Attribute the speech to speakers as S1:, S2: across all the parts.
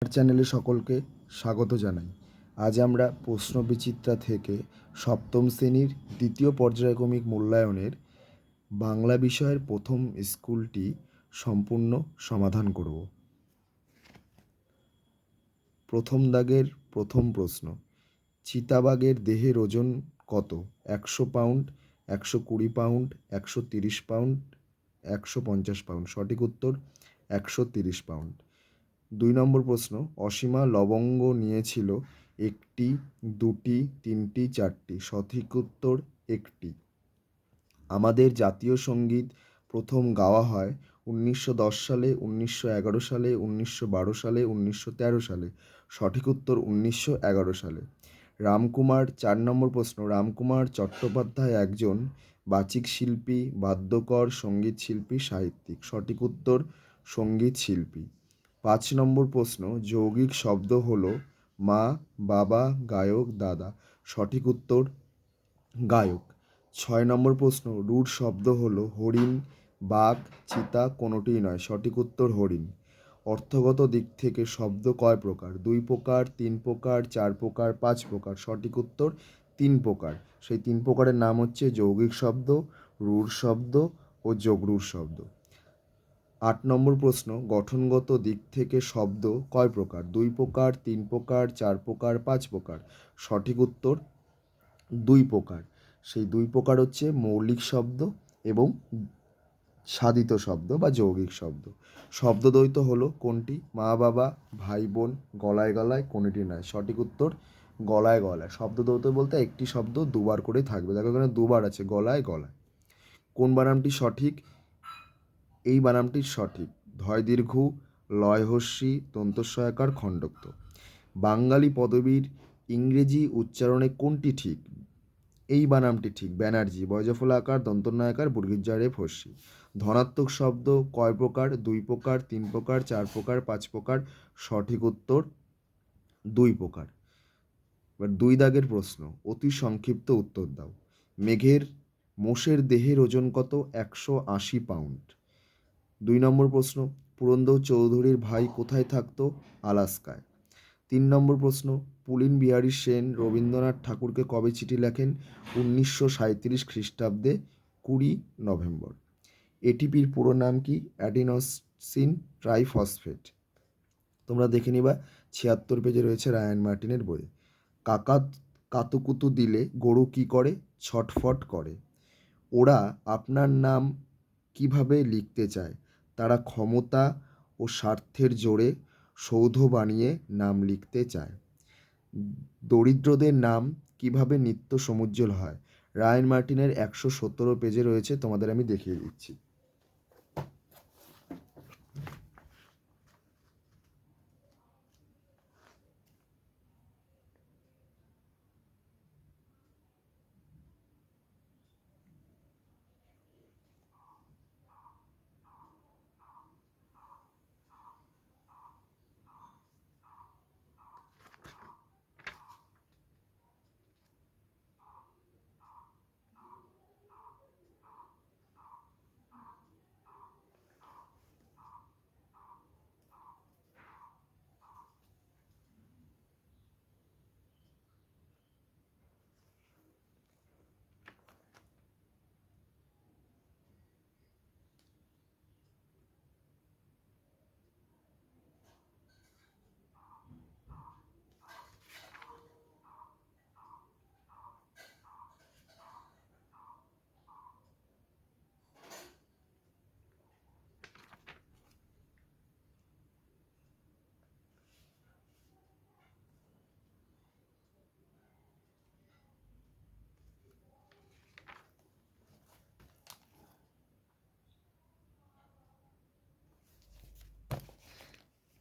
S1: আমার চ্যানেলে সকলকে স্বাগত জানাই। আজ আমরা প্রশ্নবিচিত্রা থেকে সপ্তম শ্রেণীর দ্বিতীয় পর্যায়ক্রমিক মূল্যায়নের বাংলা বিষয়ের প্রথম স্কুলটি সম্পূর্ণ সমাধান করব। প্রথম দাগের প্রথম প্রশ্ন, চিতাবাঘের দেহের ওজন কত? 100 পাউন্ড, 120 পাউন্ড, 130 পাউন্ড, 150 পাউন্ড। সঠিক উত্তর 130 পাউন্ড। 2 নম্বর প্রশ্ন, অসীমা লবঙ্গ নিয়েছিল একটি, দুটি, তিনটি, চারটি। সঠিক উত্তর একটি। আমাদের জাতীয় সঙ্গীত প্রথম গাওয়া হয় 1910 সালে, 1911 সালে, 1912 সালে, 1913 সালে। সঠিক উত্তর 1911 সালে। রামকুমার 4 নম্বর প্রশ্ন, রামকুমার চট্টোপাধ্যায় একজন বাচিক শিল্পী, বাদ্যকর, সঙ্গীত শিল্পী, সাহিত্যিক। সঠিক উত্তর সঙ্গীত শিল্পী। 5 নম্বর প্রশ্ন, যৌগিক শব্দ হলো মা, বাবা, গায়ক, দাদা। সঠিক উত্তর গায়ক। 6 নম্বর প্রশ্ন, রূঢ় শব্দ হলো হরিণ, বাঘ, চিতা, কোনোটিই নয়। সঠিক উত্তর হরিণ। অর্থগত দিক থেকে শব্দ কয় প্রকার? 2 প্রকার, 3 প্রকার, 4 প্রকার, 5 প্রকার। সঠিক উত্তর 3 প্রকার। সেই 3 প্রকারের নাম হচ্ছে যৌগিক শব্দ, রূঢ় শব্দ ও যোগরূঢ় শব্দ। 8 নম্বর প্রশ্ন, গঠনগত দিক থেকে শব্দ কয় প্রকার? 2 প্রকার, 3 প্রকার, 4 প্রকার, 5 প্রকার। সঠিক উত্তর 2 প্রকার। সেই 2 প্রকার হচ্ছে মৌলিক শব্দ এবং সাধিত শব্দ বা যৌগিক শব্দ। শব্দদ্বৈত হলো কোনটি? মা, বাবা, ভাই, বোন, গলায় গলায়, কোনটি নয়। সঠিক উত্তর গলায় গলায়। শব্দদ্বৈত বলতে একটি শব্দ দুবার করে থাকবে। দেখো এখানে দুবার আছে, গলায় গলায়। কোন বানানটি সঠিক? এই বানানটি সঠিক। ধয় দীর্ঘ, লয় হস্যি, দন্তস্বয়কার, খণ্ডক্ত। বাঙালি পদবীর ইংরেজি উচ্চারণে কোনটি ঠিক? এই বানানটি ঠিক। ব্যানার্জি, বয়জফলাকার, দন্তন্বয়াকার, বর্গীয় রেফ হস্যি। ধনাত্মক শব্দ কয় প্রকার? 2 প্রকার, 3 প্রকার, 4 প্রকার, 5 প্রকার। সঠিক উত্তর 2 প্রকার। এবার 2 দাগের প্রশ্ন, অতি সংক্ষিপ্ত উত্তর দাও। মোষের দেহের ওজন কত? 180 পাউন্ড। 2 নম্বর প্রশ্ন, পুরন্দর চৌধুরীর ভাই কোথায় থাকতো? আলাস্কায়। 3 নম্বর প্রশ্ন, পুলিন বিহারী সেন রবীন্দ্রনাথ ঠাকুরকে কবে চিঠি লেখেন? 1937 খ্রিস্টাব্দে 20 নভেম্বর। এটিপির পুরো নাম কি? Adenosine triphosphate. তোমরা দেখে নিবা 76 পেজে রয়েছে রায়ান মার্টিনের বই। কাকা কাতুকুতু দিলে গরু কি করে? ছটফট করে। ওরা আপনার নাম কিভাবে লিখতে চায়? তারা ক্ষমতা ও স্বার্থের জোরে সৌধ বানিয়ে নাম লিখতে চায়। দরিদ্রদের নাম কিভাবে নিত্য সমুজ্জ্বল হয়? রায়ান মার্টিনের 117 পেজে রয়েছে, তোমাদের আমি দেখিয়ে দিচ্ছি।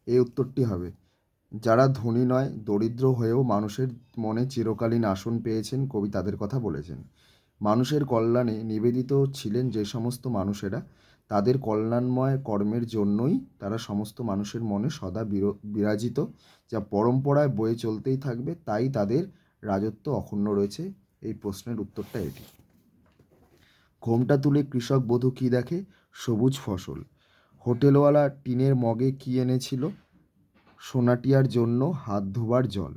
S1: এই উত্তরটি হবে, যারা ধনী নয়, দরিদ্র হয়েও মানুষের মনে চিরকালীন আসন পেয়েছেন, কবি তাদের কথা বলেছেন। মানুষের কল্যাণে নিবেদিত ছিলেন যে সমস্ত মানুষেরা, তাদের কল্যাণময় কর্মের জন্যই তারা সমস্ত মানুষের মনে সদা বিরাজিত, যা পরম্পরায় বয়ে চলতেই থাকবে, তাই তাদের রাজত্ব অক্ষুণ্ণ রয়েছে। এই প্রশ্নের উত্তরটা এটি। ঘোমটা তুলে কৃষক বধূ কী দেখে? সবুজ ফসল। হোটেলওয়ালা টিনের মগে কী এনেছিল? সোনাটিয়ার জন্য হাত ধোবার জল,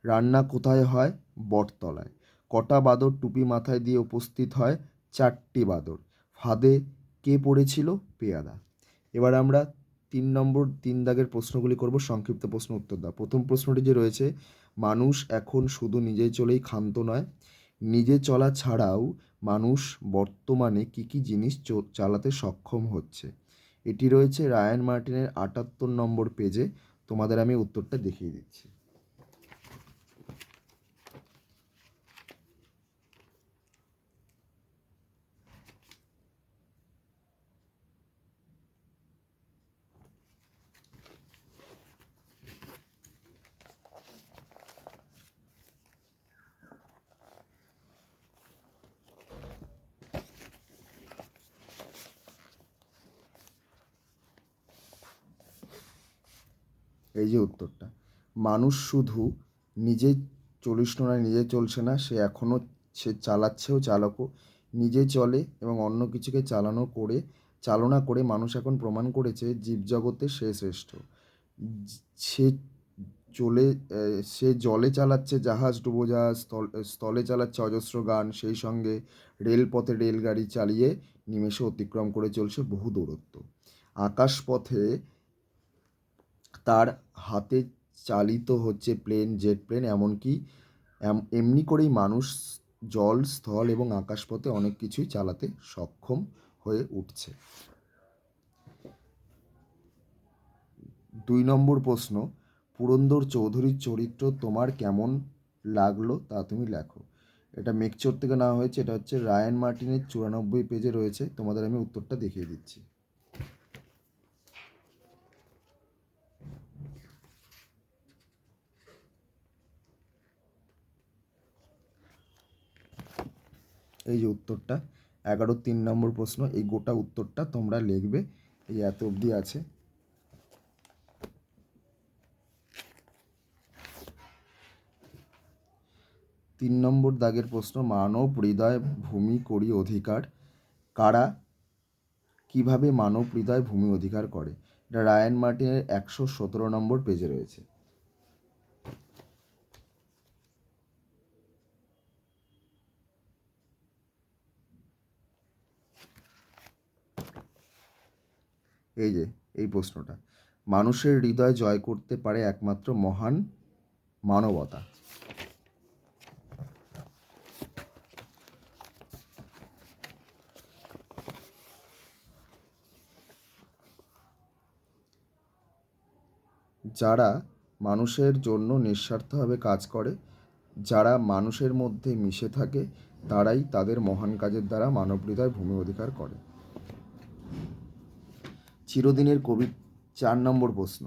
S1: রান্না কোথায় হয়? বটতলায়। কটা বাদর টুপি মাথায় দিয়ে উপস্থিত হয়? 4টি বাদর। ফাঁদে কে পড়েছিল? পেয়াদা। এবার আমরা 3 দাগের প্রশ্নগুলি করব, সংক্ষিপ্ত প্রশ্ন উত্তর দাও। প্রথম প্রশ্নটি যে রয়েছে, মানুষ এখন শুধু নিজে চলেই ক্ষান্ত নয়, নিজে চলা ছাড়াও মানুষ বর্তমানে কী কী জিনিস চালাতে সক্ষম হচ্ছে? এটি রয়েছে রায়ান মার্টিনের 78 পেজে। তোমাদের আমি উত্তরটা দেখিয়ে দিচ্ছি। এই যে উত্তরটা, মানুষ শুধু নিজে চলিস নয়, নিজে চলছে না, সে চালাচ্ছেও, চালকও। নিজে চলে এবং অন্য কিছুকে চালনা করে মানুষ এখন প্রমাণ করেছে জীবজগতে সে শ্রেষ্ঠ। সে চলে সে জলে চালাচ্ছে জাহাজ, ডুবোজাহাজ, স্থলে চালাচ্ছে অজস্র গান, সেই সঙ্গে রেলপথে রেলগাড়ি চালিয়ে নিমেষে অতিক্রম করে চলছে বহু দূরত্ব। আকাশপথে তার হাতে চালিত হচ্ছে প্লেন, জেট প্লেন, এমনকি এমনি করেই মানুষ জল, স্থল এবং আকাশপথে অনেক কিছুই চালাতে সক্ষম হয়ে উঠছে। 2 প্রশ্ন, পুরন্দর চৌধুরীর চরিত্র তোমার কেমন লাগলো তা তুমি লেখো। এটা মেকচোর থেকে নেওয়া হয়েছে, এটা হচ্ছে রায়ান মার্টিনের 94 পেজে রয়েছে। তোমাদের আমি উত্তরটা দেখিয়ে দিচ্ছি। এই যে উত্তরটা, 11 প্রশ্ন, এই গোটা উত্তরটা তোমরা লিখবে, এই এত অবধি আছে। 3 দাগের প্রশ্ন, মানব হৃদয় ভূমি করি অধিকার, কারা কিভাবে মানব হৃদয় ভূমি অধিকার করে? এটা রায়ান মার্টিনের 117 পেজে রয়েছে। এই যে এই প্রশ্নটা, মানুষের হৃদয় জয় করতে পারে একমাত্র মহান মানবতা। যারা মানুষের জন্য নিঃস্বার্থভাবে কাজ করে, যারা মানুষের মধ্যে মিশে থাকে, তারাই তাদের মহান কাজের দ্বারা মানব হৃদয় ভূমি অধিকার করে। চিরদিনের কবি, 4 প্রশ্ন,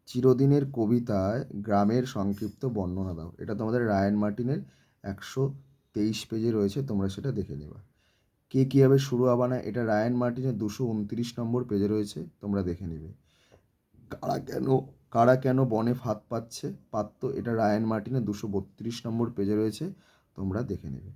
S1: চিরদিনের কবিতায় গ্রামের সংক্ষিপ্ত বর্ণনা দাও। এটা তোমাদের রায়ান মার্টিনের 123 পেজে রয়েছে, তোমরা সেটা দেখে নেবা। কে কীভাবে শুরু হবা না, এটা রায়ান মার্টিনের 229 পেজে রয়েছে, তোমরা দেখে নেবে। কারা কেন বনে ফাঁদ পাততো, এটা রায়ান মার্টিনের 232 পেজে রয়েছে, তোমরা দেখে নেবে।